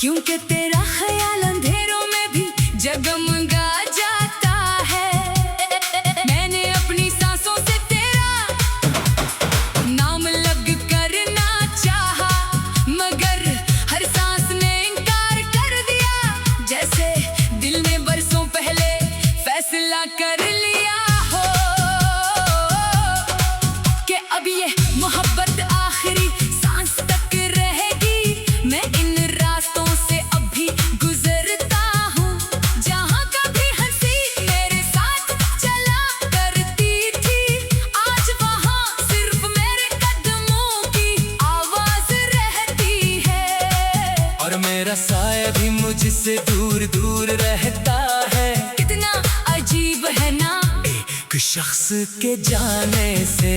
क्योंकि तेरा ख्याल अंधेरों में भी जगमगा जाता है। मैंने अपनी सांसों से तेरा नाम लग करना चाहा, मगर हर सांस ने इनकार कर दिया। जैसे दिल ने बरसों पहले फैसला कर लिया हो कि अब ये मोहब्बत आखिरी सांस तक रहेगी। मैं इन रास्तों से अब भी गुजरता हूँ, जहाँ कभी हंसी मेरे साथ चला करती थी, आज वहाँ सिर्फ मेरे कदमों की आवाज रहती है। और मेरा साया भी मुझसे दूर दूर रहता है। कितना अजीब है ना एक शख्स के जाने से।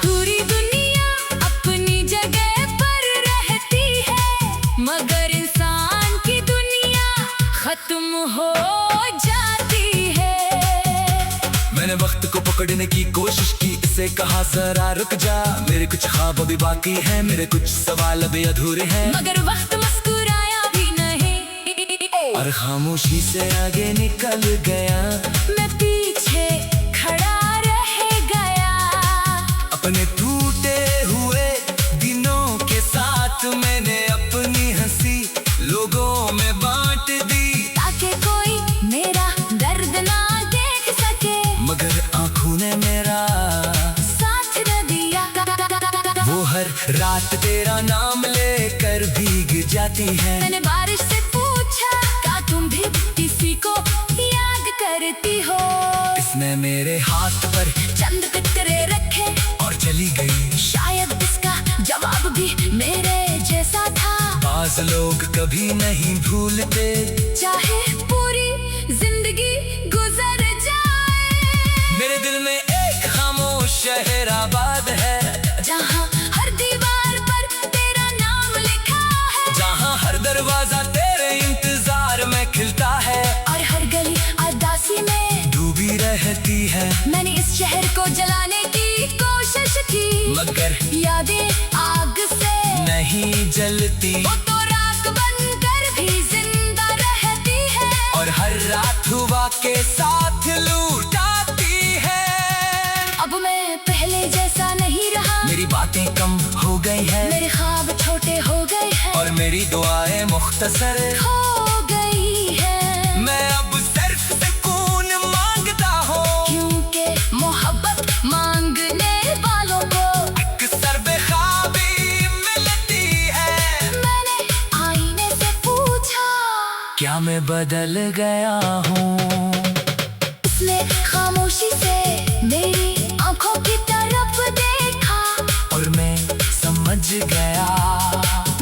पूरी दुनिया अपनी जगह पर रहती है, मगर इंसान की दुनिया खत्म हो जाती है। मैंने वक्त को पकड़ने की कोशिश की, इसे कहा जरा रुक जा। मेरे कुछ ख्वाब अभी बाकी हैं, मेरे कुछ सवाल अभी अधूरे हैं। मगर वक्त मुस्कुराया भी नहीं और खामोशी से आगे निकल गया। मैं पीछे खड़ा रह गया। अपने टूटे हुए दिनों के साथ मैंने अपनी हंसी लोगों में बांट दी, ताकि कोई मेरा दर्द ना देख सके, मगर आंखों ने मेरा साथ न दिया। वो हर रात तेरा नाम लेकर भीग जाती है। मैंने बारिश से पूछा, क्या तुम भी किसी को याद करती हो? इसने मेरे हाथ पर चंद कतरे रखे और चली गई। शायद इसका जवाब भी मेरे जैसा था। बाज लोग कभी नहीं भूलते, चाहे पूरी जिंदगी गुजर जाए। मेरे दिल में एक खामोश शहर आबाद है, जहाँ हर दीवार पर तेरा नाम लिखा है, जहाँ हर दरवाजा तेरे इंतजार में खिलता है, और हर गली उदासी में डूबी रहती है। मैंने इस शहर को जलाने की कोशिश की, मगर यादें आग से नहीं जलती, वो तो राख बनकर भी जिंदा रहती है, और हर रात हुआ के साथ लूटाती है। अब मैं पहले जैसा नहीं रहा, मेरी बातें कम हो गई है, मेरे ख्वाब छोटे हो गए हैं, और मेरी दुआएं मुख्तसर हो गई है। मैं अब सिर्फ सुकून मांगता हूँ, क्योंकि मोहब्बत मांगने वालों को अक्सर बेख्वाबी मिलती है। मैंने आईने से पूछा, क्या मैं बदल गया हूँ? उसने खामोशी से मेरी आंखों की तरफ देखा, और मैं समझ गया,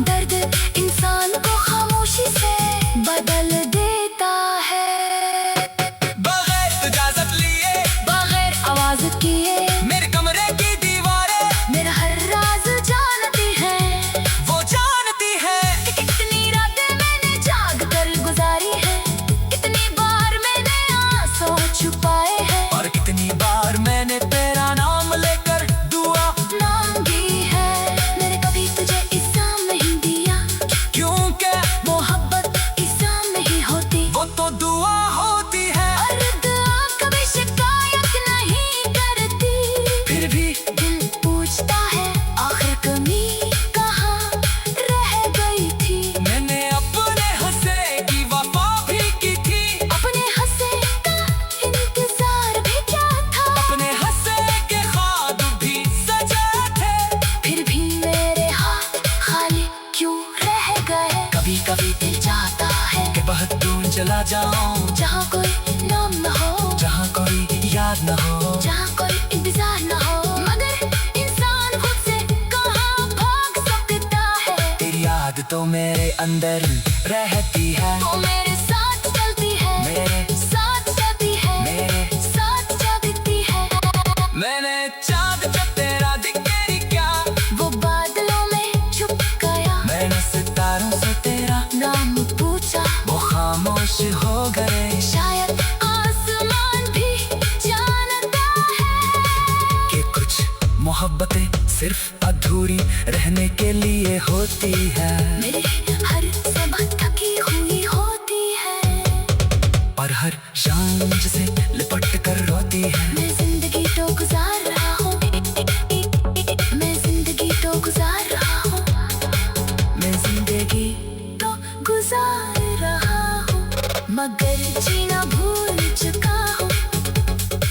दर्द इंसान को खामोशी से बदल देता है। बगैर इजाजत लिए, बगैर आवाज किए, मेरे कमरे की दीवारें मेरा हर राज जानती है। वो जानती है कि कितनी रातें मैंने जाग कर गुजारी है, कितनी बार मैंने आंसू छुपाए हैं, और कितनी बार मैंने तेरा नाम लेकर दुआ मांगी है। मैंने कभी तुझे इल्जाम नहीं दिया, क्योंकि मोहब्बत इल्जाम नहीं होती, वो तो दुआ होती है। और दुआ कभी शिकायत नहीं करती। फिर भी दिल पूछता है, आखिर कमी कहाँ रह गई थी? मैंने अपने हंसे की वफा भी की थी, अपने हंसे का इंतजार भी क्या था? अपने हंसे के ख्वाब भी सजे थे। फिर भी मेरे हाथ खाली क्यों रह गए? कभी कभी दिल चाहता है कि बहुत दूर चला जाऊं, जहाँ कोई नाम न हो, जहाँ कोई याद न हो, जहाँ कोई इंतजार न हो, मगर इंसान खुद से कहाँ भाग सकता है? तेरी याद तो मेरे अंदर रहती है, वो मेरे साथ चलती है, मेरे साथ चलती है, मेरे साथ चलती है। मैंने चाँद जो तेरा दिखे क्या, वो बादलों में छुप गया, मैंने सितारों से तेरा नाम पूछा, वो खामोश हो गए। शायद आसमान भी जानता है कि कुछ मोहब्बतें सिर्फ अधूरी रहने के लिए होती है। मेरे हर सुबह थकी हुई होती है, और हर शाम जिसे लिपट कर रोती है। मैं जिंदगी तो गुजार रहा हूँ, मैं जिंदगी तो गुजार रहा हूँ, मैं जिंदगी तो गुजार रहा हूँ, मगर जीना भूल चुका हूँ।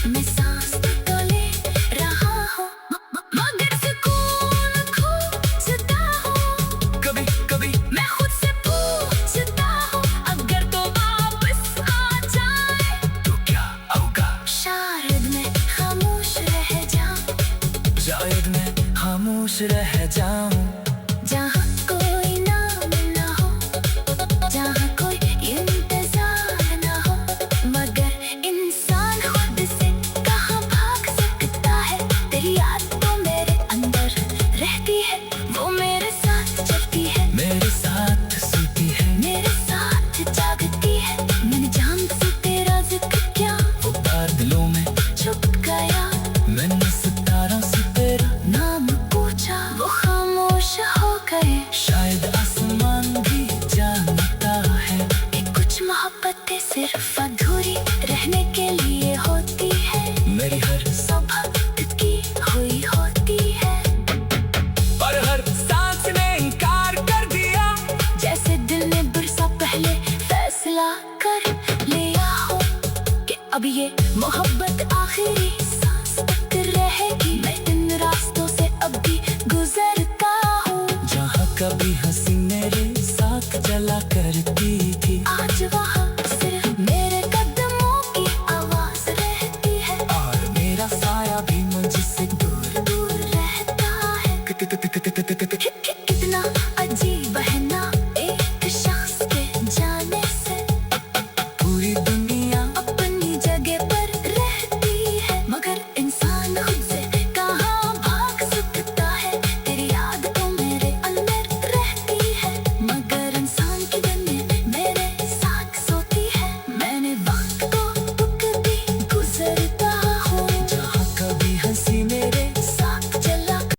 मैं सांस तो ले रहा हूँ, मगर सुकून खोजता हूँ। कभी कभी मैं खुद से पूछता हूँ, अगर तो वापस आ जाए तो क्या होगा? शायद मैं खामोश रह जाऊं, शायद मैं खामोश रह जाऊं। जहाँ कोई नाम ना हो, जहाँ कोई इंतजार ना हो, मगर इंसान खुद से कहाँ भाग सकता है। तेरी याद तो मेरे अंदर रहती है, वो मेरे साथ चलती है, मेरे साथ सोती है, मेरे साथ जागती है। मैंने जान से तेरा जिक्र किया, वो प्यार दिलों में छुप गया। मैंने सितारों से तेरा नाम पूछा, वो खामोश हो गए। शायद आसमान भी जानता है कि कुछ मोहब्बतें सिर्फ अधूरी रहने के लिए होती है, मेरी हर सुबह की हुई होती है। पर हर सांस ने इनकार कर दिया, जैसे दिल ने बरसा पहले फैसला कर लिया हो कि अब ये मोहब्बत आखिरी सांस तक रहेगी। मैं इन रास्तों से अब भी गुजरता हूँ, जहाँ कभी हंसी मेरे साथ चला करती थी, आज वहाँ सिर्फ मेरे कदमों की आवाज रहती है, और मेरा साया भी मुझसे दूर दूर रहता है। कितना अजीब है